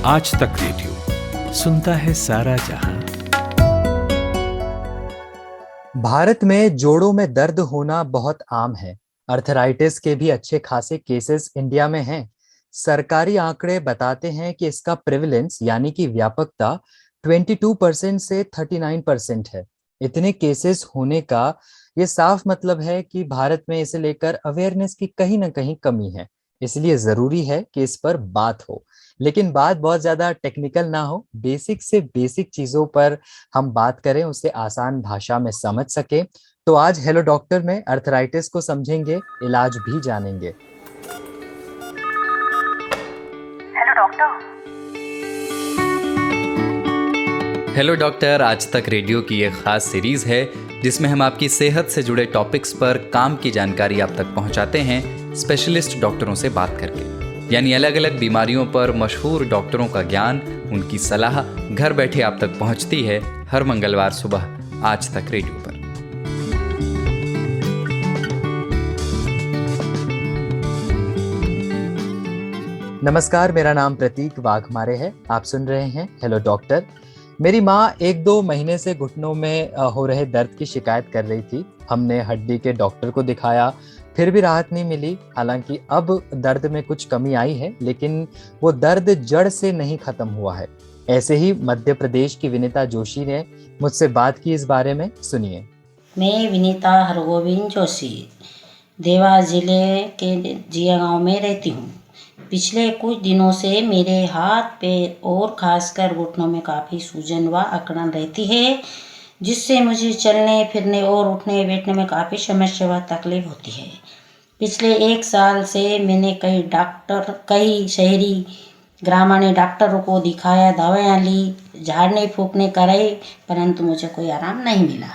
आज तक रेडियो सुनता है सारा जहां। भारत में जोड़ों में दर्द होना बहुत आम है। अर्थराइटिस के भी अच्छे खासे केसेस इंडिया में हैं। सरकारी आंकड़े बताते हैं कि इसका प्रेवलेंस यानी कि व्यापकता 22% से 39% है। इतने केसेस होने का ये साफ मतलब है कि भारत में इसे लेकर अवेयरनेस की कहीं ना कहीं कमी है। इसलिए जरूरी है कि इस पर बात हो, लेकिन बात बहुत ज्यादा टेक्निकल ना हो, बेसिक से बेसिक चीजों पर हम बात करें, उसे आसान भाषा में समझ सके। तो आज हेलो डॉक्टर में अर्थराइटिस को समझेंगे, इलाज भी जानेंगे। Hello doctor. हेलो डॉक्टर आज तक रेडियो की एक खास सीरीज है जिसमें हम आपकी सेहत से जुड़े टॉपिक्स पर काम की जानकारी आप तक पहुंचाते हैं स्पेशलिस्ट डॉक्टरों से बात करके। यानी अलग अलग बीमारियों पर मशहूर डॉक्टरों का ज्ञान, उनकी सलाह घर बैठे आप तक पहुंचती है हर मंगलवार सुबह आज तक रेडियो पर। नमस्कार, मेरा नाम प्रतीक वाघमारे है। आप सुन रहे हैं हेलो डॉक्टर। मेरी माँ 1-2 महीने से घुटनों में हो रहे दर्द की शिकायत कर रही थी। हमने हड्डी के डॉक्टर को दिखाया, फिर भी राहत नहीं मिली। हालांकि अब दर्द में कुछ कमी आई है, लेकिन वो दर्द जड़ से नहीं खत्म हुआ है। ऐसे ही मध्य प्रदेश की विनीता जोशी ने मुझसे बात की इस बारे में। सुनिए। मैं विनीता हरगोविंद जोशी देवास जिले के जिया गांव में रहती हूँ। पिछले कुछ दिनों से मेरे हाथ पैर और खासकर घुटनों में काफ़ी सूजन व अकड़न रहती है, जिससे मुझे चलने फिरने और उठने बैठने में काफ़ी समस्या व तकलीफ होती है। पिछले 1 साल से मैंने कई शहरी ग्रामीण डॉक्टरों को दिखाया, दवाइयाँ ली, झाड़ने फूकने कराई, परंतु मुझे कोई आराम नहीं मिला।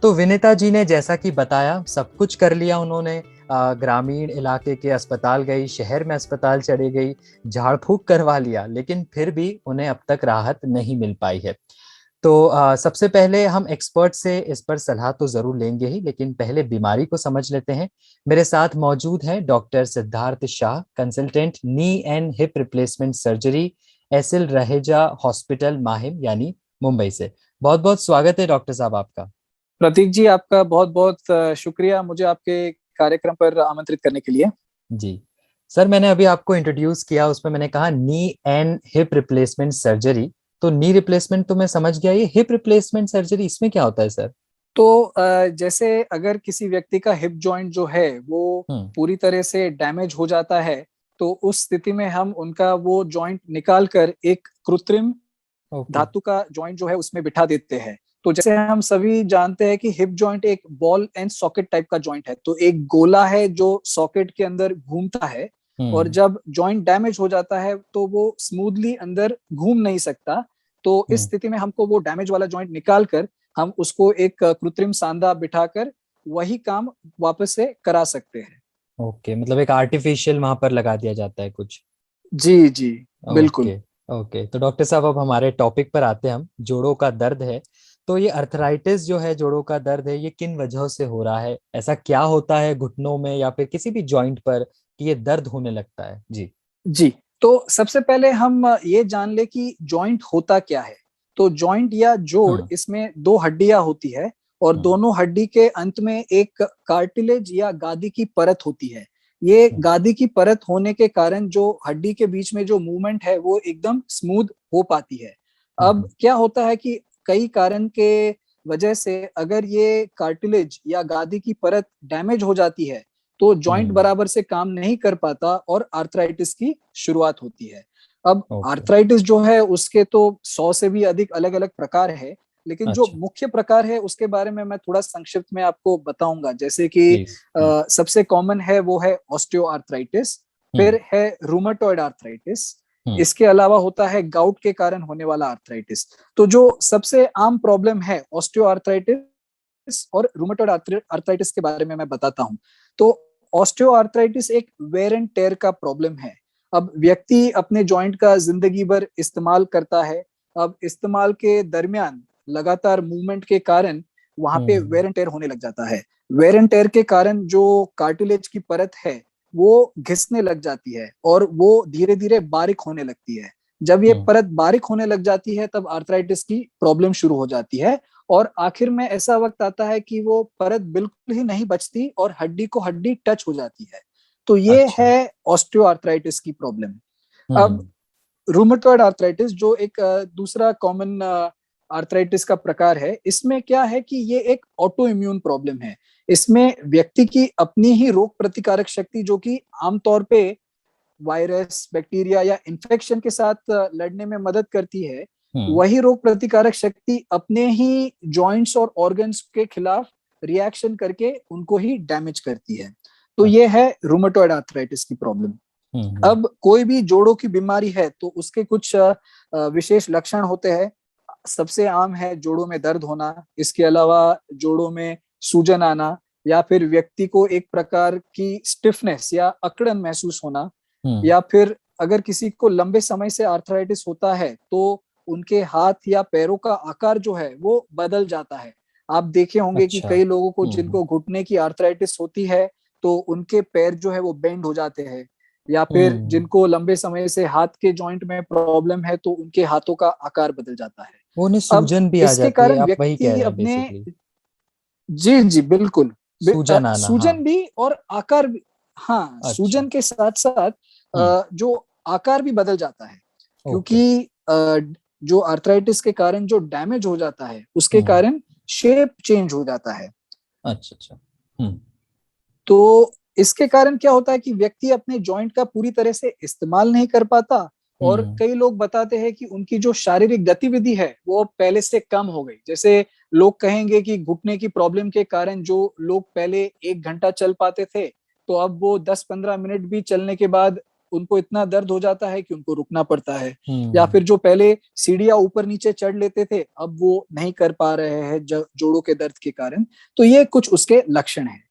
तो विनीता जी ने जैसा कि बताया, सब कुछ कर लिया उन्होंने। ग्रामीण इलाके के अस्पताल गई, शहर में अस्पताल चली गई, झाड़ फूक करवा लिया, लेकिन फिर भी उन्हें अब तक राहत नहीं मिल पाई है। तो सबसे पहले हम एक्सपर्ट से इस पर सलाह तो जरूर लेंगे ही, लेकिन पहले बीमारी को समझ लेते हैं। मेरे साथ मौजूद हैं doctor Siddharth Shah, consultant knee and hip replacement surgery, S L Raheja hospital Mahim यानी मुंबई से। बहुत बहुत स्वागत है डॉक्टर साहब आपका। प्रतीक जी, आपका बहुत बहुत शुक्रिया मुझे आपके कार्यक्रम पर आमंत्रित करने के लिए। जी सर, मैंने अभी आपको इंट्रोड्यूस किया, उसमें मैंने कहा नी एंड हिप रिप्लेसमेंट सर्जरी। तो नी रिप्लेसमेंट तो मैं समझ गया, ये हिप रिप्लेसमेंट सर्जरी इसमें क्या होता है सर? तो जैसे अगर किसी व्यक्ति का हिप जॉइंट जो है वो पूरी तरह से डैमेज हो जाता है, तो उस स्थिति में हम उनका वो जॉइंट निकाल कर एक कृत्रिम धातु का जॉइंट जो है उसमें बिठा देते हैं। तो जैसे हम सभी जानते हैं कि हिप जॉइंट एक बॉल एंड सॉकेट टाइप का जॉइंट है। तो एक गोला है जो सॉकेट के अंदर घूमता है, और जब जॉइंट डैमेज हो जाता है तो वो स्मूथली अंदर घूम नहीं सकता। तो इस स्थिति में हमको वो डैमेज वाला जॉइंट निकाल कर हम उसको एक कृत्रिम सांधा बिठाकर वही काम वापस से करा सकते हैं। ओके, मतलब एक आर्टिफिशियल वहां पर लगा दिया जाता है कुछ। जी जी, बिल्कुल। ओके ओके, तो डॉक्टर साहब अब हमारे टॉपिक पर आते हैं हम। जोड़ों का दर्द है, तो ये अर्थराइटिस जो है, जोड़ों का दर्द है, ये किन वजहों से हो रहा है? ऐसा क्या होता है घुटनों में या फिर किसी भी जॉइंट पर कि ये दर्द होने लगता है? जी जी, तो सबसे पहले हम ये जान ले कि जॉइंट होता क्या है। तो जॉइंट या जोड़, इसमें 2 हड्डियां होती है, और दोनों हड्डी के अंत में एक कार्टिलेज या गादी की परत होती है। ये गादी की परत होने के कारण जो हड्डी के बीच में जो मूवमेंट है वो एकदम स्मूथ हो पाती है। अब क्या होता है कि कई कारण के वजह से अगर ये कार्टिलेज या गादी की परत डैमेज हो जाती है तो जॉइंट बराबर से काम नहीं कर पाता और आर्थराइटिस की शुरुआत होती है। अब आर्थराइटिस जो है उसके तो 100 से भी अधिक अलग अलग प्रकार है, लेकिन जो मुख्य प्रकार है उसके बारे में मैं थोड़ा संक्षिप्त में आपको बताऊंगा। जैसे कि सबसे कॉमन है वो है ऑस्टियोआर्थराइटिस, फिर है रूमेटॉइड आर्थराइटिस, इसके अलावा होता है गाउट के कारण होने वाला आर्थराइटिस। तो जो सबसे आम प्रॉब्लम है ऑस्टियोआर्थराइटिस और रूमेटॉइड आर्थराइटिस के बारे में मैं बताता हूँ। तो ऑस्टियोआर्थराइटिस एक वेयर एंड टेयर का प्रॉब्लम है। अब व्यक्ति अपने जॉइंट का जिंदगी भर इस्तेमाल करता है। अब इस्तेमाल के दरमियान लगातार मूवमेंट के कारण वहां पे वेयर एंड टेयर होने लग जाता है। वेयर एंड टेयर के कारण जो कार्टिलेज की परत है वो घिसने लग जाती है और वो धीरे धीरे बारीक होने लगती है। जब ये परत बारीक होने लग जाती है तब आर्थराइटिस की प्रॉब्लम शुरू हो जाती है, और आखिर में ऐसा वक्त आता है कि वो परत बिल्कुल ही नहीं बचती और हड्डी को हड्डी टच हो जाती है। तो ये अच्छा। है ऑस्टियोआर्थराइटिस की प्रॉब्लम। अब हम्म। रूमेटॉइड आर्थराइटिस जो एक दूसरा कॉमन आर्थराइटिस का प्रकार है, इसमें क्या है कि ये एक ऑटो इम्यून प्रॉब्लम है। इसमें व्यक्ति की अपनी ही रोग प्रतिकारक शक्ति, जो कि आमतौर पे वायरस, बैक्टीरिया या इन्फेक्शन के साथ लड़ने में मदद करती है, वही रोग प्रतिकारक शक्ति अपने ही जॉइंट्स और ऑर्गन्स के खिलाफ रिएक्शन करके उनको ही डैमेज करती है। तो ये है रूमेटॉइड आर्थराइटिस की प्रॉब्लम। अब कोई भी जोड़ों की बीमारी है तो उसके कुछ विशेष लक्षण होते हैं। सबसे आम है जोड़ों में दर्द होना, इसके अलावा जोड़ों में सूजन आना, या फिर व्यक्ति को एक प्रकार की स्टिफनेस या अकड़न महसूस होना, या फिर अगर किसी को लंबे समय से आर्थराइटिस होता है तो उनके हाथ या पैरों का आकार जो है वो बदल जाता है। आप देखे होंगे कि कई लोगों को जिनको घुटने की आर्थराइटिस होती है तो उनके पैर जो है वो बेंड हो जाते हैं, या फिर जिनको लंबे समय से हाथ के जॉइंट में प्रॉब्लम है तो उनके हाथों का आकार बदल जाता है। उन्हें सूजन भी आ इसके जाती है, कारण आप वही कह व्यक्ति रहे हैं अपने, बेसिकली। जी जी बिल्कुल, सूजन आना, सूजन भी और आकार भी। हाँ, अच्छा। सूजन के साथ साथ जो आकार भी बदल जाता है, क्योंकि जो आर्थराइटिस के कारण जो डैमेज हो जाता है उसके कारण शेप चेंज हो जाता है। अच्छा अच्छा। तो इसके कारण क्या होता है कि व्यक्ति अपने जॉइंट का पूरी तरह से इस्तेमाल नहीं कर पाता, और कई लोग बताते हैं कि उनकी जो शारीरिक गतिविधि है वो पहले से कम हो गई। जैसे लोग कहेंगे कि घुटने की प्रॉब्लम के कारण जो लोग पहले 1 घंटा चल पाते थे, तो अब वो 10-15 मिनट भी चलने के बाद उनको इतना दर्द हो जाता है कि उनको रुकना पड़ता है। या फिर जो पहले सीढ़ियां ऊपर नीचे चढ़ लेते थे, अब वो नहीं कर पा रहे हैं जोड़ों के दर्द के कारण। तो ये कुछ उसके लक्षण हैं।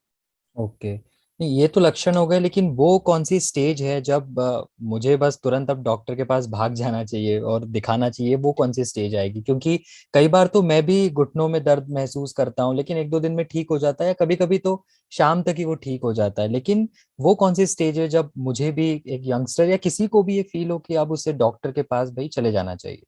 ओके, नहीं ये तो लक्षण हो गए, लेकिन वो कौन सी स्टेज है जब मुझे बस तुरंत अब डॉक्टर के पास भाग जाना चाहिए और दिखाना चाहिए, वो कौन सी स्टेज आएगी? क्योंकि कई बार तो मैं भी घुटनों में दर्द महसूस करता हूँ, लेकिन 1-2 दिन में ठीक हो जाता है, कभी कभी तो शाम तक ही वो ठीक हो जाता है। लेकिन वो कौन सी स्टेज है जब मुझे भी, एक यंगस्टर या किसी को भी ये फील हो कि अब उसे डॉक्टर के पास भाई चले जाना चाहिए?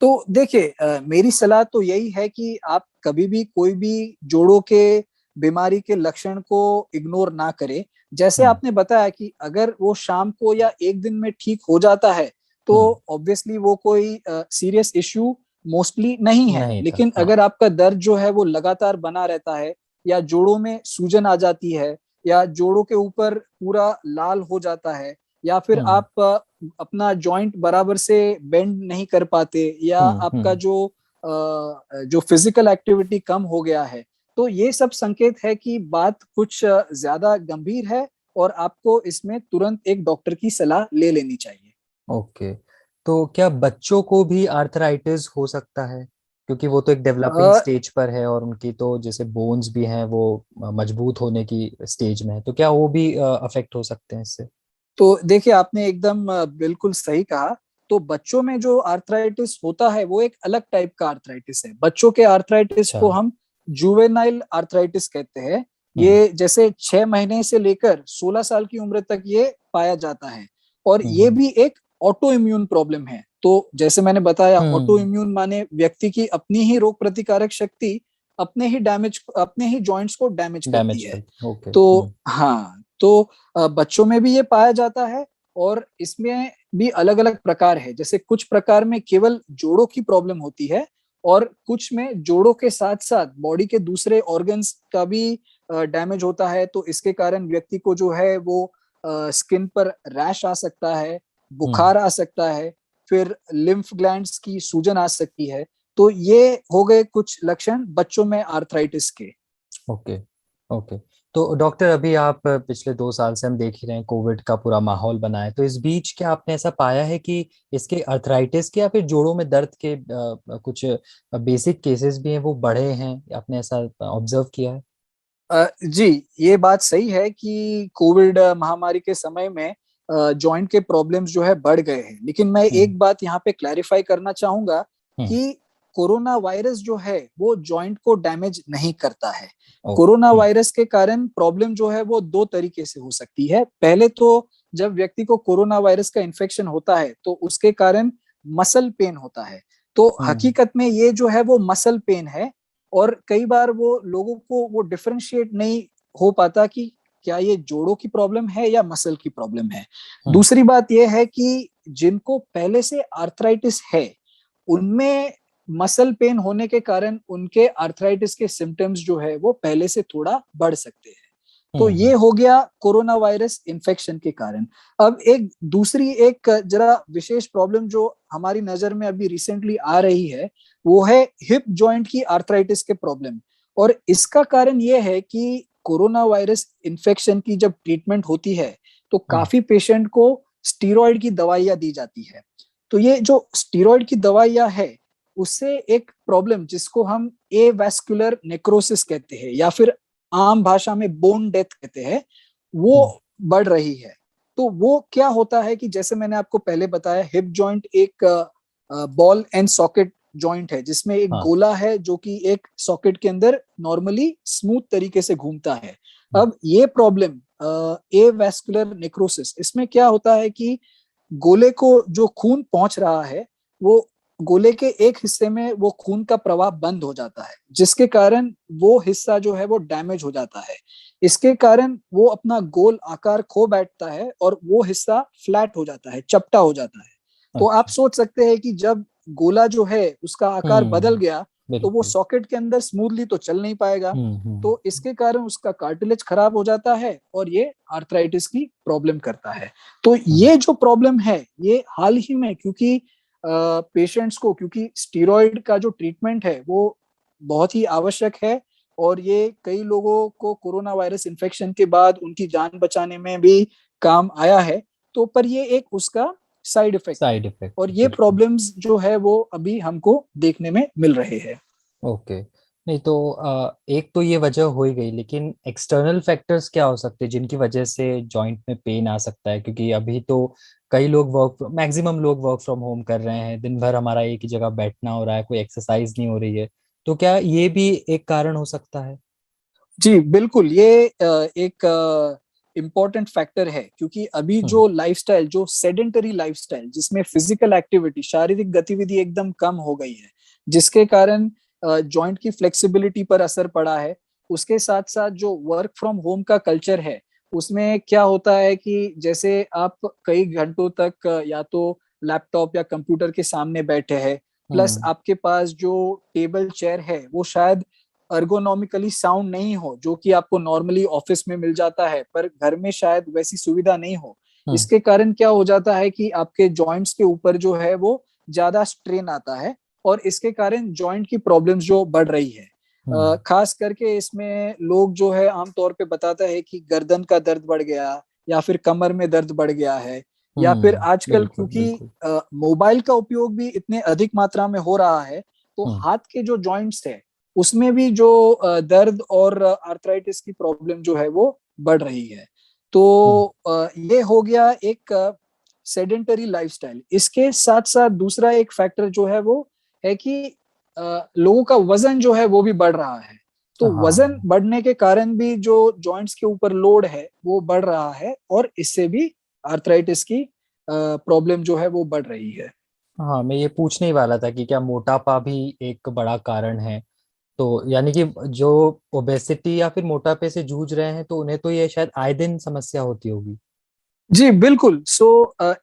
तो देखिए, मेरी सलाह तो यही है कि आप कभी भी कोई भी जोड़ों के बीमारी के लक्षण को इग्नोर ना करें। जैसे आपने बताया कि अगर वो शाम को या एक दिन में ठीक हो जाता है तो ऑब्वियसली वो कोई सीरियस इश्यू मोस्टली नहीं है। नहीं था, लेकिन हाँ। अगर आपका दर्द जो है वो लगातार बना रहता है, या जोड़ों में सूजन आ जाती है, या जोड़ों के ऊपर पूरा लाल हो जाता है, या फिर आप अपना जॉइंट बराबर से बेंड नहीं कर पाते, या आपका जो फिजिकल एक्टिविटी कम हो गया है, तो ये सब संकेत है कि बात कुछ ज्यादा गंभीर है और आपको इसमें तुरंत एक डॉक्टर की सलाह ले लेनी चाहिए। ओके, तो क्या बच्चों को भी आर्थराइटिस हो सकता है? क्योंकि वो तो एक डेवलपिंग स्टेज पर है और उनकी तो जैसे बोन्स भी हैं वो मजबूत होने की स्टेज में है, तो क्या वो भी अफेक्ट हो सकते हैं इससे? तो देखिए, आपने एकदम बिल्कुल सही कहा। तो बच्चों में जो आर्थराइटिस होता है वो एक अलग टाइप का आर्थराइटिस है। बच्चों के आर्थराइटिस को हम जुवेनाइल आर्थराइटिस कहते हैं। ये जैसे 6 महीने से लेकर 16 साल की उम्र तक ये पाया जाता है, और ये भी एक ऑटो इम्यून प्रॉब्लम है। तो जैसे मैंने बताया, ऑटो इम्यून माने व्यक्ति की अपनी ही रोग प्रतिकारक शक्ति अपने ही जॉइंट्स को डैमेज करती है। तो हाँ, तो बच्चों में भी ये पाया जाता है, और इसमें भी अलग अलग प्रकार है। जैसे कुछ प्रकार में केवल जोड़ों की प्रॉब्लम होती है, और कुछ में जोड़ों के साथ साथ बॉडी के दूसरे ऑर्गन्स का भी डैमेज होता है। तो इसके कारण व्यक्ति को जो है वो स्किन पर रैश आ सकता है, बुखार आ सकता है, फिर लिम्फ ग्लैंड्स की सूजन आ सकती है। तो ये हो गए कुछ लक्षण बच्चों में आर्थराइटिस के। ओके ओके, तो डॉक्टर अभी आप पिछले 2 साल से हम देख ही रहे हैं, कोविड का पूरा माहौल बना है, तो इस बीच क्या आपने ऐसा पाया है कि इसके आर्थराइटिस के या फिर जोड़ों में दर्द के कुछ बेसिक केसेस भी हैं वो बढ़े हैं? आपने ऐसा ऑब्जर्व किया है? जी, ये बात सही है कि कोविड महामारी के समय में जॉइंट के प्रॉब्लम्स जो है बढ़ गए हैं। लेकिन मैं एक बात यहाँ पे क्लैरिफाई करना चाहूंगा कि कोरोना वायरस जो है वो जॉइंट को डैमेज नहीं करता है। कोरोना वायरस के कारण प्रॉब्लम जो है वो 2 तरीके से हो सकती है। पहले तो जब व्यक्ति को कोरोना वायरस का इन्फेक्शन होता है तो उसके कारण मसल पेन होता है। तो हकीकत में ये जो है वो मसल पेन है, और कई बार वो लोगों को वो डिफरेंशिएट नहीं हो पाता कि क्या ये जोड़ों की प्रॉब्लम है या मसल की प्रॉब्लम है। दूसरी बात ये है कि जिनको पहले से आर्थराइटिस है, उनमें मसल पेन होने के कारण उनके आर्थराइटिस के सिम्टम्स जो है वो पहले से थोड़ा बढ़ सकते हैं। तो ये हो गया कोरोना वायरस इन्फेक्शन के कारण। अब एक दूसरी एक जरा विशेष प्रॉब्लम जो हमारी नजर में अभी रिसेंटली आ रही है, वो है हिप जॉइंट की आर्थराइटिस के प्रॉब्लम। और इसका कारण ये है कि कोरोना वायरस इन्फेक्शन की जब ट्रीटमेंट होती है तो काफी पेशेंट को स्टीरॉयड की दवाइयां दी जाती है। तो ये जो स्टीरॉयड की दवाइयां है, उससे एक प्रॉब्लम जिसको हम एवास्कुलर नेक्रोसिस कहते हैं या फिर आम भाषा में बोन डेथ कहते हैं, वो बढ़ रही है। तो वो क्या होता है कि जैसे मैंने आपको पहले बताया, हिप जॉइंट एक बॉल एंड सॉकेट जॉइंट है, जिसमें एक गोला है जो कि एक सॉकेट के अंदर नॉर्मली स्मूथ तरीके से घूमता है। अब ये प्रॉब्लम एवास्कुलर नेक्रोसिस, इसमें क्या होता है कि गोले को जो खून पहुंच रहा है, वो गोले के एक हिस्से में वो खून का प्रवाह बंद हो जाता है, जिसके कारण वो हिस्सा जो है वो डैमेज हो जाता है। इसके कारण वो अपना गोल आकार खो बैठता है और वो हिस्सा फ्लैट हो जाता है, चपटा हो जाता है। तो आप सोच सकते हैं कि जब गोला जो है उसका आकार बदल गया तो वो सॉकेट के अंदर स्मूथली तो चल नहीं पाएगा। तो इसके कारण उसका कार्टिलेज खराब हो जाता है और ये आर्थराइटिस की प्रॉब्लम करता है। तो ये जो प्रॉब्लम है, ये हाल ही में, क्योंकि पेशेंट्स को, क्योंकि स्टीरॉयड का जो ट्रीटमेंट है वो बहुत ही आवश्यक है, और ये कई लोगों को कोरोना वायरस इन्फेक्शन के बाद उनकी जान बचाने में भी काम आया है। तो पर ये एक उसका साइड इफेक्ट, और ये प्रॉब्लम्स जो है वो अभी हमको देखने में मिल रहे हैं। ओके, नहीं तो एक तो ये वजह हो ही गई, लेकिन एक्सटर्नल फैक्टर्स क्या हो सकते हैं जिनकी वजह से जॉइंट में पेन आ सकता है? क्योंकि अभी तो कई लोग मैक्सिमम लोग वर्क फ्रॉम होम कर रहे हैं, दिन भर हमारा एक ही जगह बैठना हो रहा है, कोई एक्सरसाइज नहीं हो रही है, तो क्या ये भी एक कारण हो सकता है? जी बिल्कुल, ये एक इम्पोर्टेंट फैक्टर है, क्योंकि अभी जो लाइफस्टाइल, जो सेडेंटरी लाइफस्टाइल, जिसमें फिजिकल एक्टिविटी, शारीरिक गतिविधि एकदम कम हो गई है, जिसके कारण जॉइंट की फ्लेक्सिबिलिटी पर असर पड़ा है। उसके साथ साथ जो वर्क फ्रॉम होम का कल्चर है, उसमें क्या होता है कि जैसे आप कई घंटों तक या तो लैपटॉप या कंप्यूटर के सामने बैठे हैं, प्लस आपके पास जो टेबल चेयर है वो शायद अर्गोनॉमिकली साउंड नहीं हो, जो कि आपको नॉर्मली ऑफिस में मिल जाता है, पर घर में शायद वैसी सुविधा नहीं हो। इसके कारण क्या हो जाता है कि आपके जॉइंट्स के ऊपर जो है वो ज्यादा स्ट्रेन आता है, और इसके कारण जॉइंट की प्रॉब्लम्स जो बढ़ रही है। खास करके इसमें लोग जो है आमतौर पे बताता है कि गर्दन का दर्द बढ़ गया, या फिर कमर में दर्द बढ़ गया है, या फिर आजकल क्योंकि मोबाइल का उपयोग भी इतने अधिक मात्रा में हो रहा है, तो हाथ के जो जॉइंट्स है उसमें भी जो दर्द और आर्थराइटिस की प्रॉब्लम जो है वो बढ़ रही है। तो ये हो गया एक सेडेंटरी लाइफस्टाइल। इसके साथ साथ दूसरा एक फैक्टर जो है वो है कि लोगों का वजन जो है वो भी बढ़ रहा है। तो वजन बढ़ने के कारण भी जो जॉइंट्स के ऊपर लोड है वो बढ़ रहा है, और इससे भी आर्थराइटिस की प्रॉब्लम जो है वो बढ़ रही है। हाँ, मैं ये पूछने ही वाला था कि क्या मोटापा भी एक बड़ा कारण है? तो यानी कि जो ओबेसिटी या फिर मोटापे से जूझ रहे हैं, तो उन्हें तो ये शायद आए दिन समस्या होती होगी। जी बिल्कुल।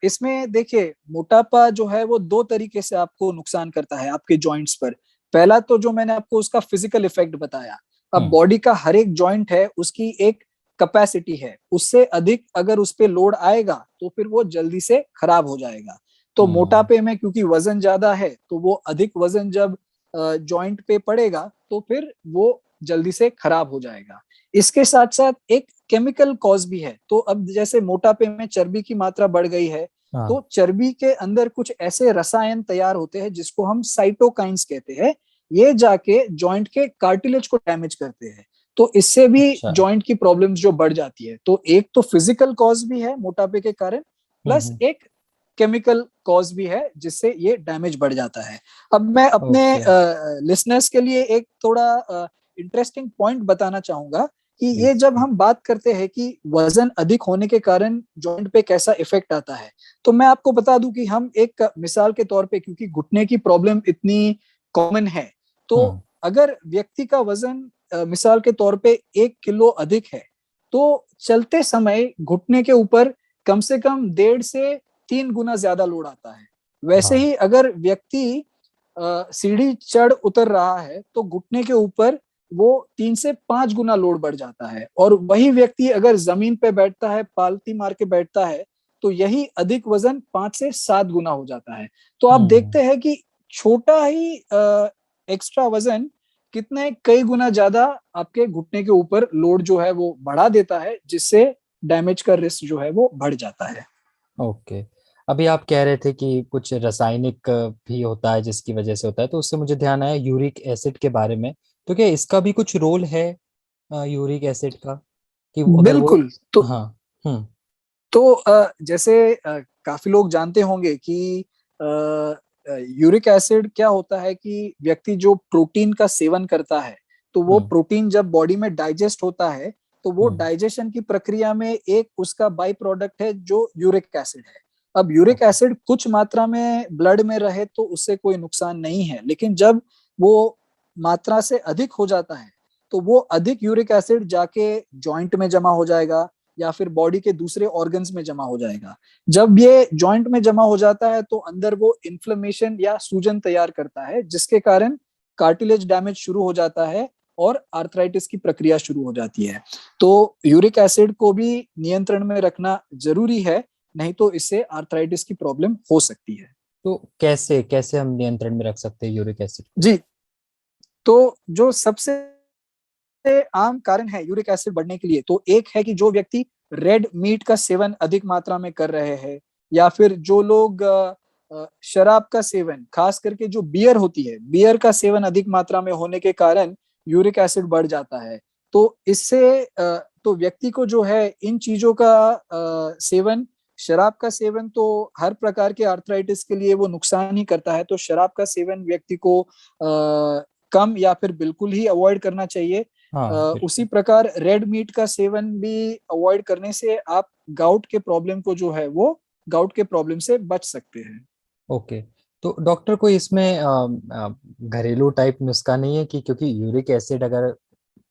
इसमें देखिए, मोटापा जो है वो दो तरीके से आपको नुकसान करता है आपके जॉइंट्स पर। पहला तो जो मैंने आपको उसका फिजिकल इफेक्ट बताया। अब बॉडी का हर एक जॉइंट है, उसकी एक कैपेसिटी है, उससे अधिक अगर उस पे लोड आएगा तो फिर वो जल्दी से खराब हो जाएगा। तो मोटापे में क्योंकि वजन ज्यादा है, तो वो अधिक वजन जब जॉइंट पे पड़ेगा तो फिर वो जल्दी से खराब हो जाएगा। इसके साथ साथ एक केमिकल कॉज भी है। तो अब जैसे मोटापे में चर्बी की मात्रा बढ़ गई है, तो चर्बी के अंदर कुछ ऐसे रसायन तैयार होते हैं जिसको हम साइटोकाइंस कहते हैं। ये जाके जॉइंट के कार्टिलेज को डैमेज करते हैं, तो इससे भी जॉइंट की प्रॉब्लम्स जो बढ़ जाती है। तो एक तो फिजिकल कॉज भी है मोटापे के कारण, प्लस एक केमिकल कॉज भी है जिससे ये डैमेज बढ़ जाता है। अब मैं अपने लिसनर्स के लिए एक थोड़ा इंटरेस्टिंग पॉइंट बताना चाहूंगा कि ये जब हम बात करते हैं कि वजन अधिक होने के कारण जॉइंट पे कैसा इफेक्ट आता है, तो मैं आपको बता दूं कि हम एक मिसाल के तौर पे, क्योंकि घुटने की प्रॉब्लम इतनी कॉमन है, तो अगर व्यक्ति का वजन मिसाल के तौर पे 1 किलो अधिक है, तो चलते समय घुटने के ऊपर कम से कम 1.5 से 3 गुना ज्यादा लोड आता है। वैसे ही अगर व्यक्ति सीढ़ी चढ़ उतर रहा है तो घुटने के ऊपर वो 3 से 5 गुना लोड बढ़ जाता है। और वही व्यक्ति अगर जमीन पे बैठता है, पालती मार के बैठता है, तो यही अधिक वजन 5 से 7 गुना हो जाता है। तो आप देखते हैं कि छोटा ही एक्स्ट्रा वजन कितने कई गुना ज्यादा आपके घुटने के ऊपर लोड जो है वो बढ़ा देता है, जिससे डैमेज का रिस्क जो है वो बढ़ जाता है। ओके। अभी आप कह रहे थे कि कुछ रासायनिक भी होता है जिसकी वजह से होता है, तो उससे मुझे ध्यान आया यूरिक एसिड के बारे में। तो क्या इसका भी कुछ रोल है यूरिक एसिड का, कि अगर वो? बिल्कुल। तो हाँ। हम्म। जैसे काफी लोग जानते होंगे कि यूरिक एसिड क्या होता है कि व्यक्ति जो प्रोटीन का सेवन करता है, तो वो प्रोटीन जब बॉडी में डाइजेस्ट होता है, तो वो डाइजेशन की प्रक्रिया में एक उसका बाई प्रोडक्ट है जो यूरिक एसिड है। अब यूरिक एसिड कुछ मात्रा में ब्लड में रहे तो उससे कोई नुकसान नहीं है, लेकिन जब वो मात्रा से अधिक हो जाता है, तो वो अधिक यूरिक एसिड जाके जॉइंट में जमा हो जाएगा या फिर बॉडी के दूसरे ऑर्गन्स में जमा हो जाएगा। जब ये जॉइंट में जमा हो जाता है तो अंदर वो इन्फ्लेमेशन या सूजन तैयार करता है, जिसके कारण कार्टिलेज डैमेज शुरू हो जाता है और आर्थराइटिस की प्रक्रिया शुरू हो जाती है। तो यूरिक एसिड को भी नियंत्रण में रखना जरूरी है, नहीं तो इससे आर्थराइटिस की प्रॉब्लम हो सकती है। तो कैसे कैसे हम नियंत्रण में रख सकते हैं यूरिक एसिड को? जी, तो जो सबसे आम कारण है यूरिक एसिड बढ़ने के लिए, तो एक है कि जो व्यक्ति रेड मीट का सेवन अधिक मात्रा में कर रहे हैं, या फिर जो लोग शराब का सेवन, खास करके जो बियर होती है, बियर का सेवन अधिक मात्रा में होने के कारण यूरिक एसिड बढ़ जाता है। तो इससे तो व्यक्ति को जो है इन चीजों का सेवन, शराब का सेवन तो हर प्रकार के आर्थराइटिस के लिए वो नुकसान ही करता है, तो शराब का सेवन व्यक्ति को कम या फिर बिल्कुल ही अवॉइड करना चाहिए। उसी प्रकार रेड मीट का सेवन भी अवॉइड करने से आप गाउट के प्रॉब्लम को जो है वो गाउट के प्रॉब्लम से बच सकते हैं। ओके। तो डॉक्टर कोई इसमें घरेलू टाइप नुस्खा नहीं है कि, क्योंकि यूरिक एसिड अगर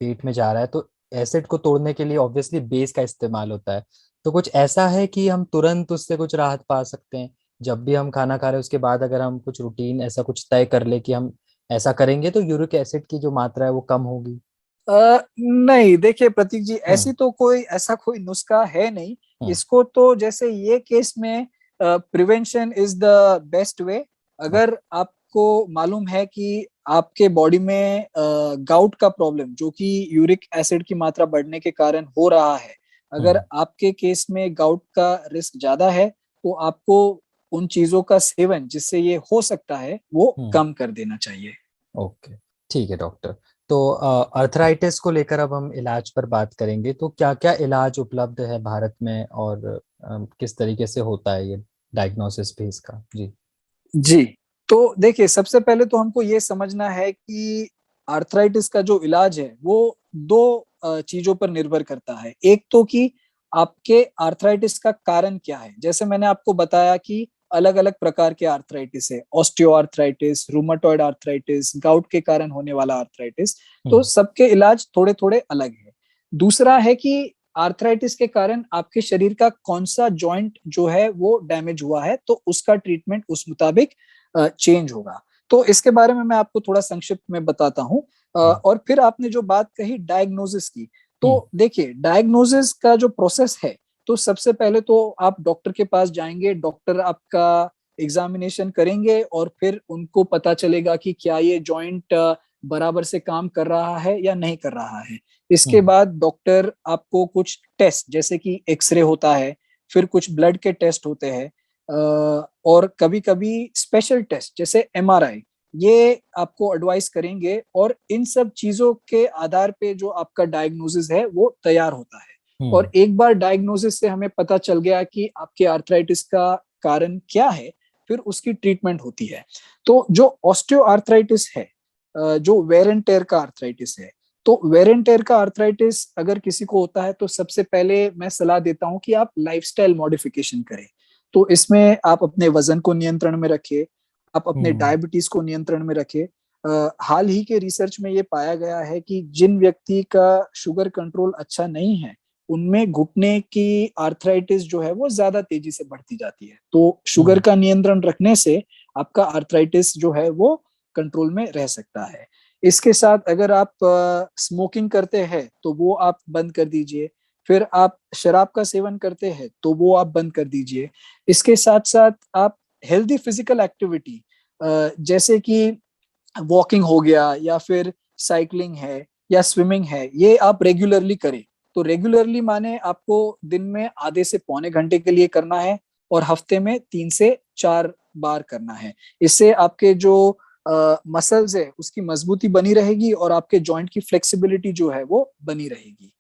पेट में जा रहा है तो एसिड को तोड़ने के लिए ऑब्वियसली बेस का इस्तेमाल होता है, तो कुछ ऐसा है कि हम तुरंत उससे कुछ राहत पा सकते हैं? जब भी हम खाना खा रहे हैं उसके बाद अगर हम कुछ रूटीन ऐसा कुछ तय कर ले कि हम ऐसा करेंगे तो यूरिक एसिड की जो मात्रा है वो कम होगी? नहीं, देखिए प्रतीक जी, ऐसी तो ऐसा कोई नुस्खा है नहीं। इसको तो जैसे ये केस में prevention is the best way. अगर आपको मालूम है कि आपके बॉडी में गाउट का प्रॉब्लम, जो कि यूरिक एसिड की मात्रा बढ़ने के कारण हो रहा है, अगर आपके केस में गाउट का रिस्क ज्यादा है, तो आपको उन चीजों का सेवन जिससे ये हो सकता है वो कम कर देना चाहिए। ओके, ठीक है डॉक्टर। तो अर्थराइटिस को लेकर अब हम इलाज पर बात करेंगे। तो क्या क्या इलाज उपलब्ध है भारत में, और किस तरीके से होता है ये डायग्नोसिस भी इसका? जी जी, तो देखिए, सबसे पहले तो हमको ये समझना है कि आर्थराइटिस का जो इलाज है वो दो चीजों पर निर्भर करता है। एक तो कि आपके आर्थराइटिस का कारण क्या है। जैसे मैंने आपको बताया कि अलग अलग प्रकार के आर्थराइटिस है, osteo arthritis, rheumatoid arthritis, gout के कारण होने वाला आर्थराइटिस, तो सबके इलाज थोड़े थोड़े अलग है। दूसरा है कि आर्थराइटिस के कारण आपके शरीर का कौन सा जॉइंट जो है वो डैमेज हुआ है, तो उसका ट्रीटमेंट उस मुताबिक चेंज होगा। तो इसके बारे में मैं आपको थोड़ा संक्षिप्त में बताता हूँ। और फिर आपने जो बात कही डायग्नोसिस की, तो देखिए, डायग्नोसिस का जो प्रोसेस है, तो सबसे पहले तो आप डॉक्टर के पास जाएंगे, डॉक्टर आपका एग्जामिनेशन करेंगे और फिर उनको पता चलेगा कि क्या ये जॉइंट बराबर से काम कर रहा है या नहीं कर रहा है। इसके बाद डॉक्टर आपको कुछ टेस्ट, जैसे कि एक्सरे होता है, फिर कुछ ब्लड के टेस्ट होते हैं, और कभी कभी स्पेशल टेस्ट जैसे एमआरआई, ये आपको एडवाइस करेंगे, और इन सब चीजों के आधार पे जो आपका डायग्नोसिस है वो तैयार होता है। और एक बार डायग्नोसिस से हमें पता चल गया कि आपके आर्थराइटिस का कारण क्या है, फिर उसकी ट्रीटमेंट होती है। तो जो ऑस्टियो आर्थराइटिस है, जो वेयर एंड टेयर का आर्थराइटिस है, तो वेर एंड टेयर का आर्थराइटिस अगर किसी को होता है तो सबसे पहले मैं सलाह देता हूं कि आप लाइफस्टाइल मॉडिफिकेशन करें। तो इसमें आप अपने वजन को नियंत्रण में रखें, आप अपने डायबिटीज को नियंत्रण में रखें। हाल ही के रिसर्च में ये पाया गया है कि जिन व्यक्ति का शुगर कंट्रोल अच्छा नहीं है उनमें घुटने की आर्थराइटिस जो है वो ज्यादा तेजी से बढ़ती जाती है। तो शुगर का नियंत्रण रखने से आपका आर्थराइटिस जो है वो कंट्रोल में रह सकता है। इसके साथ अगर आप स्मोकिंग करते हैं तो वो आप बंद कर दीजिए। फिर आप शराब का सेवन करते हैं तो वो आप बंद कर दीजिए। इसके साथ साथ आप हेल्दी फिजिकल एक्टिविटी जैसे कि वॉकिंग हो गया या फिर साइकिलिंग है या स्विमिंग है, ये आप रेगुलरली करें। तो रेगुलरली माने आपको दिन में आधे से पौने घंटे के लिए करना है और हफ्ते में 3 से 4 बार करना है। इससे आपके जो मसल्स है उसकी मजबूती बनी रहेगी और आपके जॉइंट की फ्लेक्सिबिलिटी जो है वो बनी रहेगी।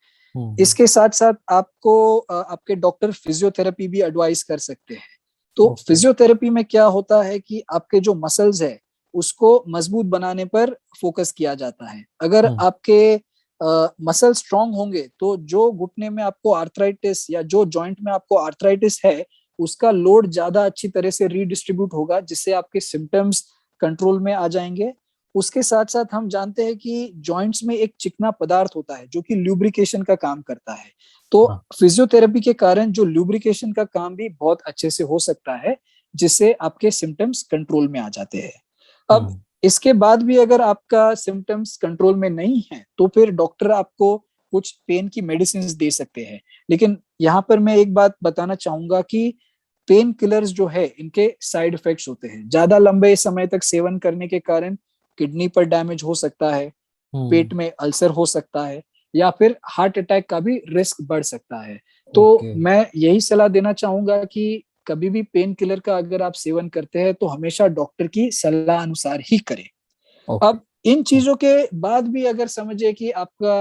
इसके साथ साथ आपको आपके डॉक्टर फिजियोथेरेपी भी एडवाइस कर सकते हैं। तो फिजियोथेरेपी में क्या होता है कि आपके जो मसल्स है उसको मजबूत बनाने पर फोकस किया जाता है। अगर आपके मसल स्ट्रांग होंगे तो जो घुटने में आपको आर्थराइटिस या जो जॉइंट में आपको आर्थराइटिस है उसका लोड ज्यादा अच्छी तरह से रीडिस्ट्रीब्यूट होगा, जिससे आपके सिम्टम्स कंट्रोल में आ जाएंगे। उसके साथ साथ हम जानते हैं कि जॉइंट्स में एक चिकना पदार्थ होता है जो कि ल्यूब्रिकेशन का काम करता है। तो फिजियोथेरेपी के कारण जो ल्यूब्रिकेशन का काम भी बहुत अच्छे से हो सकता है, जिससे आपके सिम्टम्स कंट्रोल में आ जाते हैं। अब इसके बाद भी अगर आपका सिम्टम्स कंट्रोल में नहीं है तो फिर डॉक्टर आपको कुछ पेन की मेडिसिन दे सकते हैं। लेकिन यहाँ पर मैं एक बात बताना चाहूंगा कि पेन किलर्स जो है इनके साइड इफेक्ट्स होते हैं। ज्यादा लंबे समय तक सेवन करने के कारण किडनी पर डैमेज हो सकता है, पेट में अल्सर हो सकता है या फिर हार्ट अटैक का भी रिस्क बढ़ सकता है। तो मैं यही सलाह देना चाहूंगा कि कभी भी पेन किलर का अगर आप सेवन करते हैं तो हमेशा डॉक्टर की सलाह अनुसार ही करें। अब इन चीजों के बाद भी अगर समझे कि आपका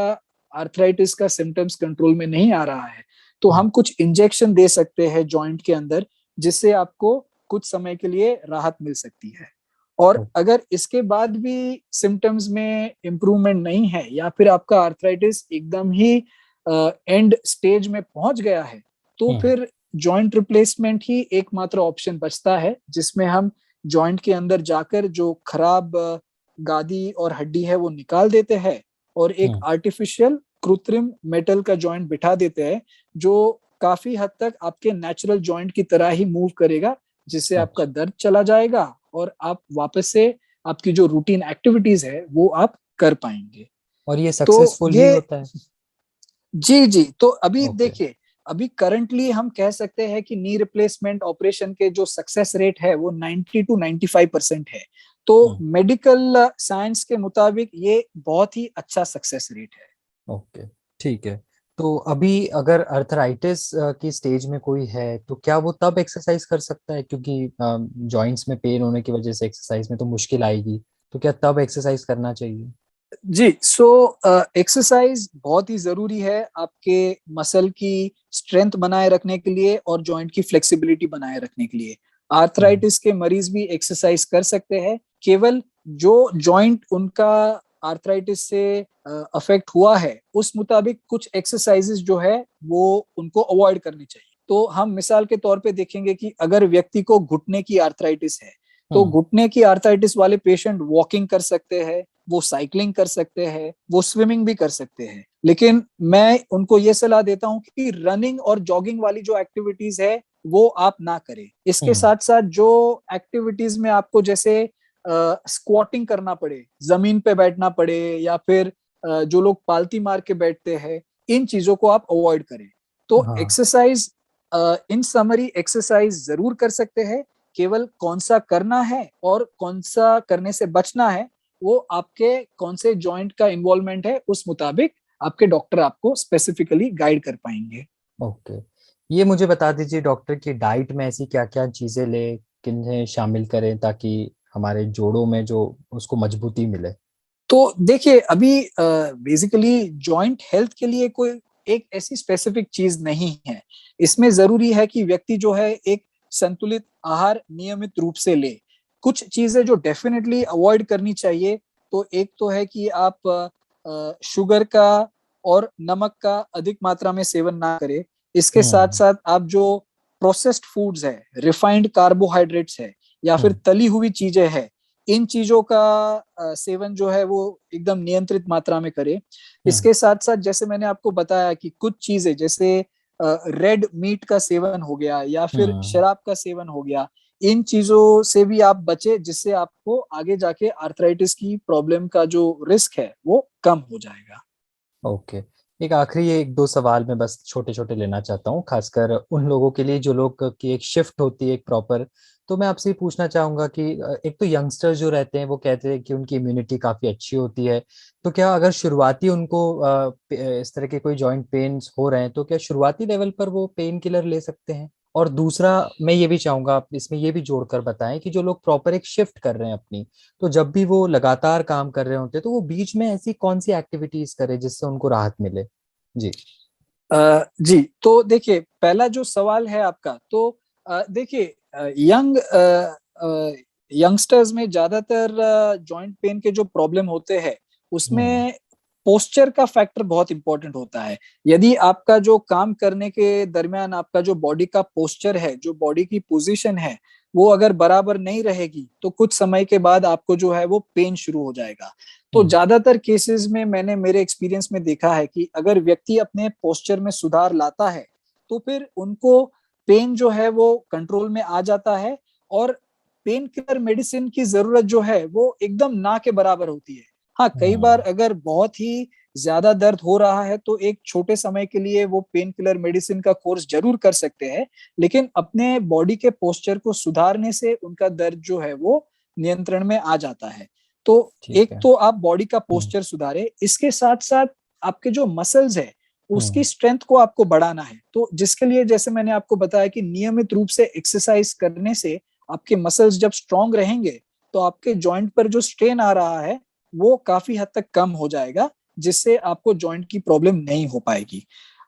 आर्थराइटिस का सिम्टम्स कंट्रोल में नहीं आ रहा है तो हम कुछ इंजेक्शन दे सकते हैं जॉइंट के अंदर, जिससे आपको कुछ समय के लिए राहत मिल सकती है। और अगर इसके बाद भी सिम्टम्स में इम्प्रूवमेंट नहीं है या फिर आपका आर्थराइटिस एकदम ही एंड स्टेज में पहुंच गया है तो फिर जॉइंट रिप्लेसमेंट ही एकमात्र ऑप्शन बचता है, जिसमें हम जॉइंट के अंदर जाकर जो खराब गादी और हड्डी है वो निकाल देते हैं और एक आर्टिफिशियल कृत्रिम मेटल का जॉइंट बिठा देते हैं जो काफी हद तक आपके नेचुरल जॉइंट की तरह ही मूव करेगा, जिससे आपका दर्द चला जाएगा और आप वापस से आपकी जो रूटीन एक्टिविटीज है वो आप कर पाएंगे। और ये सक्सेसफुल ही होता है? जी। तो अभी देखिए, अभी करंटली हम कह सकते हैं कि नी रिप्लेसमेंट ऑपरेशन के जो सक्सेस रेट है वो 90 to 95% है। तो मेडिकल साइंस के मुताबिक ये बहुत ही अच्छा सक्सेस रेट है। ओके, ठीक है। तो अभी अगर अर्थराइटिस की स्टेज में कोई है तो क्या वो तब एक्सरसाइज कर सकता है? क्योंकि जॉइंट्स में पेन होने की वजह से एक्सरसाइज में तो मुश्किल आएगी, तो क्या तब एक्सरसाइज करना चाहिए? जी, एक्सरसाइज बहुत ही जरूरी है आपके मसल की स्ट्रेंथ बनाए रखने के लिए और जॉइंट की फ्लेक्सिबिलिटी बनाए रखने के लिए। आर्थराइटिस के मरीज भी एक्सरसाइज कर सकते हैं, केवल जो जॉइंट उनका आर्थराइटिस से अफेक्ट हुआ है उस मुताबिक कुछ एक्सरसाइजेस जो है वो उनको अवॉइड करनी चाहिए। तो हम मिसाल के तौर पे देखेंगे कि अगर व्यक्ति को घुटने की आर्थराइटिस है तो घुटने की आर्थराइटिस वाले पेशेंट वॉकिंग कर सकते हैं, वो साइकिलिंग कर सकते हैं, वो स्विमिंग भी कर सकते हैं। लेकिन मैं उनको ये सलाह देता हूँ कि रनिंग और जॉगिंग वाली जो एक्टिविटीज है वो आप ना करें। इसके साथ साथ जो एक्टिविटीज में आपको जैसे स्क्वाटिंग करना पड़े, जमीन पे बैठना पड़े या फिर जो लोग पालती मार के बैठते हैं, इन चीजों को आप अवॉइड करें। तो एक्सरसाइज इन समरी एक्सरसाइज जरूर कर सकते हैं, केवल कौन सा करना है और कौन सा करने से बचना है वो आपके कौन से जॉइंट का इन्वॉल्वमेंट है उस मुताबिक आपके डॉक्टर आपको स्पेसिफिकली गाइड कर पाएंगे। ओके, ये मुझे बता दीजिए डॉक्टर की डाइट में ऐसी क्या क्या चीजें ले, किन्हें शामिल करें ताकि हमारे जोड़ों में जो उसको मजबूती मिले? तो देखिए, अभी बेसिकली जॉइंट हेल्थ के लिए कोई एक ऐसी स्पेसिफिक चीज नहीं है। इसमें जरूरी है कि व्यक्ति जो है एक संतुलित आहार नियमित रूप से ले। कुछ चीजें जो डेफिनेटली अवॉइड करनी चाहिए, तो एक तो है कि आप शुगर का और नमक का अधिक मात्रा में सेवन ना करें। इसके साथ हम्म साथ आप जो प्रोसेस्ड फूड्स है, रिफाइंड कार्बोहाइड्रेट्स है या फिर हम्म तली हुई चीजें है, इन चीजों का सेवन जो है वो एकदम नियंत्रित मात्रा में करें। हम्म इसके साथ साथ जैसे मैंने आपको बताया कि कुछ चीजें जैसे रेड मीट का सेवन हो गया या फिर हम्म शराब का सेवन हो गया, इन चीजों से भी आप बचे, जिससे आपको आगे जाके आर्थराइटिस की प्रॉब्लम का जो रिस्क है वो कम हो जाएगा। ओके। एक आखिरी एक दो सवाल मैं बस छोटे छोटे लेना चाहता हूँ, खासकर उन लोगों के लिए जो लोग की एक शिफ्ट होती है एक प्रॉपर। तो मैं आपसे ये पूछना चाहूंगा कि एक तो यंगस्टर्स जो रहते हैं वो कहते हैं कि उनकी इम्यूनिटी काफी अच्छी होती है। तो क्या अगर शुरुआती उनको इस तरह के कोई जॉइंट पेन्स हो रहे हैं तो क्या शुरुआती लेवल पर वो पेन किलर ले सकते हैं? और दूसरा, मैं ये भी चाहूंगा आप इसमें ये भी जोड़कर बताएं कि जो लोग प्रॉपर एक शिफ्ट कर रहे हैं अपनी, तो जब भी वो लगातार काम कर रहे होते हैं तो वो बीच में ऐसी कौन सी एक्टिविटीज करे जिससे उनको राहत मिले? जी। जी, तो देखिए पहला जो सवाल है आपका, तो देखिए यंगस्टर्स में ज्यादातर जॉइंट पेन के जो प्रॉब्लम होते हैं हम्म उसमें पोस्चर का फैक्टर बहुत इंपॉर्टेंट होता है। यदि आपका जो काम करने के दरमियान आपका जो बॉडी का पोस्चर है, जो बॉडी की पोजीशन है, वो अगर बराबर नहीं रहेगी तो कुछ समय के बाद आपको जो है वो पेन शुरू हो जाएगा। तो हम्म ज्यादातर केसेस में मैंने मेरे एक्सपीरियंस में देखा है कि अगर व्यक्ति अपने पोस्चर में सुधार लाता है तो फिर उनको पेन जो है वो कंट्रोल में आ जाता है और पेन किलर मेडिसिन की जरूरत जो है वो एकदम ना के बराबर होती है। हाँ, कई बार हम्म अगर बहुत ही ज्यादा दर्द हो रहा है तो एक छोटे समय के लिए वो पेन किलर मेडिसिन का कोर्स जरूर कर सकते हैं, लेकिन अपने बॉडी के पोस्चर को सुधारने से उनका दर्द जो है वो नियंत्रण में आ जाता है। तो ठीक एक है। तो आप बॉडी का हम्म पोस्चर सुधारे, इसके साथ साथ आपके जो मसल्स है उसकी हम्म स्ट्रेंथ को आपको बढ़ाना है। तो जिसके लिए जैसे मैंने आपको बताया कि नियमित रूप से एक्सरसाइज करने से आपके मसल्स जब स्ट्रांग रहेंगे तो आपके जॉइंट पर जो स्ट्रेन आ रहा है वो काफी हद तक कम हो जाएगा, जिससे आपको जॉइंट की प्रॉब्लम नहीं हो पाएगी।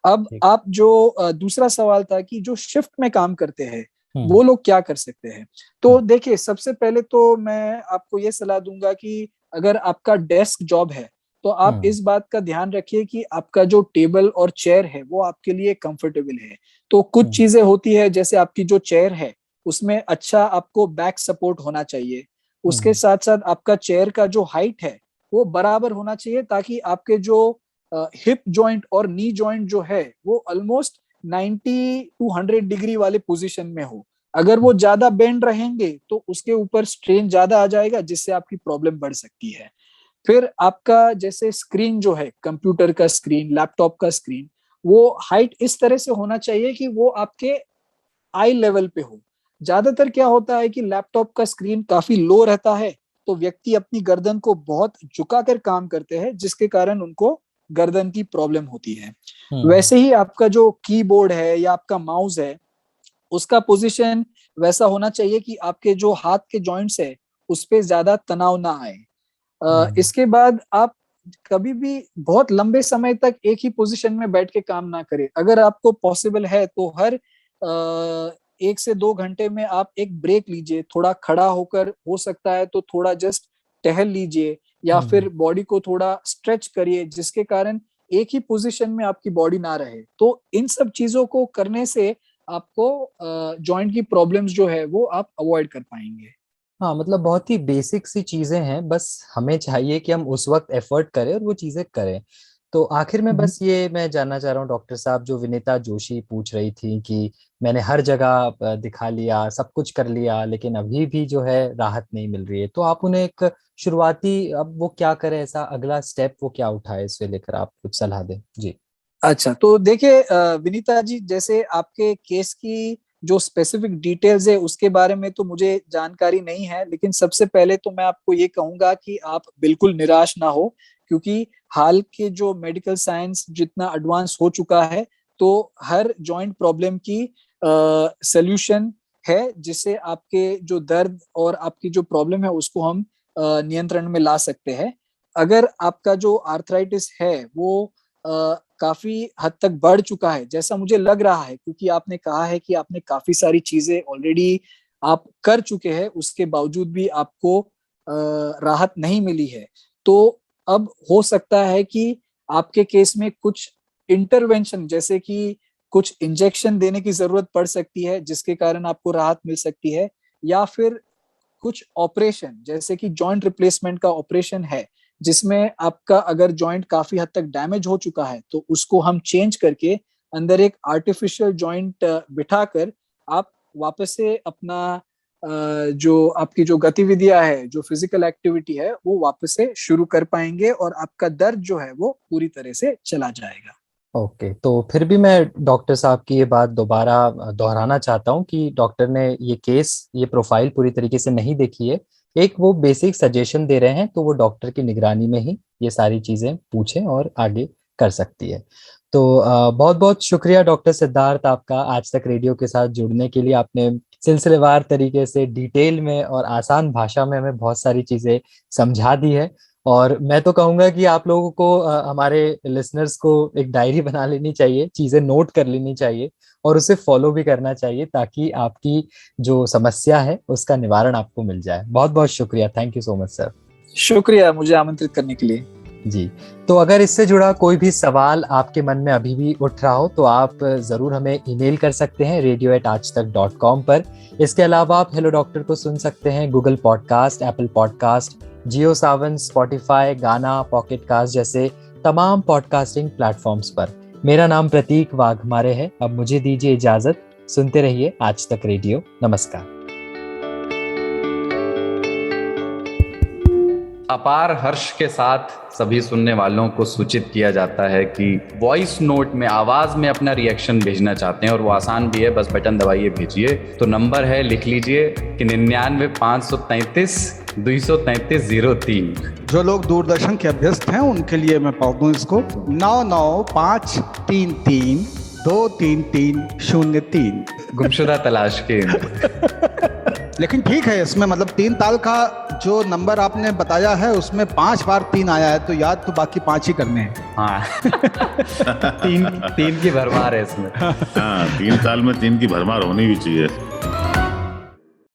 अब ठीक। आप जो दूसरा सवाल था कि जो शिफ्ट में काम करते हैं हम्म वो लोग क्या कर सकते हैं, हम्म तो देखिए सबसे पहले तो मैं आपको ये सलाह दूंगा कि अगर आपका डेस्क जॉब है तो आप हम्म इस बात का ध्यान रखिए कि आपका जो टेबल और चेयर है वो आपके लिए कंफर्टेबल है। तो कुछ हम्म चीजें होती है जैसे आपकी जो चेयर है उसमें अच्छा आपको बैक सपोर्ट होना चाहिए। उसके हम्म साथ साथ आपका चेयर का जो हाइट है वो बराबर होना चाहिए, ताकि आपके जो हिप जॉइंट और नी जॉइंट जो है वो ऑलमोस्ट 90 टू 100 डिग्री वाले पोजीशन में हो। अगर वो ज्यादा बेंड रहेंगे तो उसके ऊपर स्ट्रेन ज्यादा आ जाएगा, जिससे आपकी प्रॉब्लम बढ़ सकती है। फिर आपका जैसे स्क्रीन जो है, कंप्यूटर का स्क्रीन, लैपटॉप का स्क्रीन, वो हाइट इस तरह से होना चाहिए कि वो आपके आई लेवल पे हो। ज्यादातर क्या होता है कि लैपटॉप का स्क्रीन काफी लो रहता है तो व्यक्ति अपनी गर्दन को बहुत झुकाकर काम करते हैं, जिसके कारण उनको गर्दन की प्रॉब्लम होती है। हम्म वैसे ही आपका जो कीबोर्ड है या आपका माउस है उसका पोजीशन वैसा होना चाहिए कि आपके जो हाथ के जॉइंट्स है उस पे ज्यादा तनाव ना आए। हम्म इसके बाद आप कभी भी बहुत लंबे समय तक एक ही पोजीशन में बैठ के काम ना करें। अगर आपको पॉसिबल है तो हर 1 से 2 घंटे में आप एक ब्रेक लीजिए, थोड़ा खड़ा होकर हो सकता है तो थोड़ा जस्ट टहल लीजिए या हम्म फिर बॉडी को थोड़ा स्ट्रेच करिए, जिसके कारण एक ही पोजीशन में आपकी बॉडी ना रहे। तो इन सब चीजों को करने से आपको जॉइंट की प्रॉब्लम्स जो है वो आप अवॉइड कर पाएंगे। हाँ, मतलब बहुत ही बेसिक सी चीजें हैं, बस हमें चाहिए कि हम उस वक्त एफर्ट करें और वो चीजें करें। तो आखिर में हम्म। बस ये मैं जानना चाह रहा हूँ डॉक्टर साहब, जो विनीता जोशी पूछ रही थी कि मैंने हर जगह दिखा लिया, सब कुछ कर लिया, लेकिन अभी भी जो है राहत नहीं मिल रही है, तो आप उन्हें एक शुरुआती, अब वो क्या करें, ऐसा अगला स्टेप वो क्या उठाए, इससे लेकर आप कुछ सलाह दें जी। अच्छा, तो देखिए विनीता जी, जैसे आपके केस की जो स्पेसिफिक डिटेल्स है उसके बारे में तो मुझे जानकारी नहीं है, लेकिन सबसे पहले तो मैं आपको ये कहूंगा कि आप बिल्कुल निराश ना हो, क्योंकि हाल के जो मेडिकल साइंस जितना एडवांस हो चुका है तो हर जॉइंट प्रॉब्लम की सॉल्यूशन है, जिससे आपके जो दर्द और आपकी जो प्रॉब्लम है उसको हम नियंत्रण में ला सकते हैं। अगर आपका जो आर्थराइटिस है वो काफी हद तक बढ़ चुका है जैसा मुझे लग रहा है, क्योंकि आपने कहा है कि आपने काफी सारी चीजें ऑलरेडी आप कर चुके हैं, उसके बावजूद भी आपको राहत नहीं मिली है, तो अब हो सकता है कि आपके केस में कुछ इंटरवेंशन जैसे कि कुछ इंजेक्शन देने की जरूरत पड़ सकती है जिसके कारण आपको राहत मिल सकती है, या फिर कुछ ऑपरेशन जैसे कि जॉइंट रिप्लेसमेंट का ऑपरेशन है जिसमें आपका अगर जॉइंट काफी हद तक डैमेज हो चुका है तो उसको हम चेंज करके अंदर एक आर्टिफिशियल जॉइंट बिठाकर आप वापस से अपना जो आपकी जो गतिविधियां है, जो फिजिकल एक्टिविटी है, वो वापस से शुरू कर पाएंगे और आपका दर्द जो है वो पूरी तरह से चला जाएगा। ओके, तो फिर भी मैं डॉक्टर साहब की ये बात दोबारा दोहराना चाहता हूँ कि डॉक्टर ने ये प्रोफाइल पूरी तरीके से नहीं देखी है। एक वो बेसिक सजेशन दे रहे हैं, तो वो डॉक्टर की निगरानी में ही ये सारी चीजें पूछें और आगे कर सकती है। तो बहुत बहुत शुक्रिया डॉक्टर सिद्धार्थ आपका आज तक रेडियो के साथ जुड़ने के लिए। आपने सिलसिलेवार तरीके से डिटेल में और आसान भाषा में हमें बहुत सारी चीजें समझा दी है। और मैं तो कहूंगा कि आप लोगों को हमारे लिसनर्स को एक डायरी बना लेनी चाहिए, चीजें नोट कर लेनी चाहिए और उसे फॉलो भी करना चाहिए ताकि आपकी जो समस्या है उसका निवारण आपको मिल जाए। बहुत बहुत शुक्रिया, thank you so much sir. शुक्रिया मुझे आमंत्रित करने के लिए। जी, तो अगर इससे जुड़ा कोई भी सवाल आपके मन में अभी भी उठ रहा हो तो आप जरूर हमें ईमेल कर सकते हैं radio@aajtak.com पर। इसके अलावा आप हेलो डॉक्टर को सुन सकते हैं गूगल पॉडकास्ट, एप्पल पॉडकास्ट, जियो सावन, स्पॉटिफाई, गाना, पॉकेट कास्ट जैसे तमाम पॉडकास्टिंग प्लेटफॉर्म्स पर। मेरा नाम प्रतीक वाघमारे है। अब मुझे दीजिए इजाजत। सुनते रहिए आज तक रेडियो। नमस्कार। अपार हर्ष के साथ सभी सुनने वालों को सूचित किया जाता है कि वॉइस नोट में आवाज में अपना रिएक्शन भेजना चाहते हैं और वो आसान भी है, बस बटन दबाइए भेजिए। तो नंबर है, लिख लीजिए कि 99-533-233-03। जो लोग दूरदर्शन के अभ्यस्त हैं उनके लिए मैं पढ़ दूं इसको, 99-533-233-03। गुमशुदा तलाश के लेकिन ठीक है, इसमें मतलब 3 ताल का जो नंबर आपने बताया है उसमें 5 बार 3 आया है, तो याद तो बाकी 5 ही करने हैं। हाँ तीन की भरमार है इसमें। हाँ, 3 साल में 3 की भरमार होनी भी चाहिए।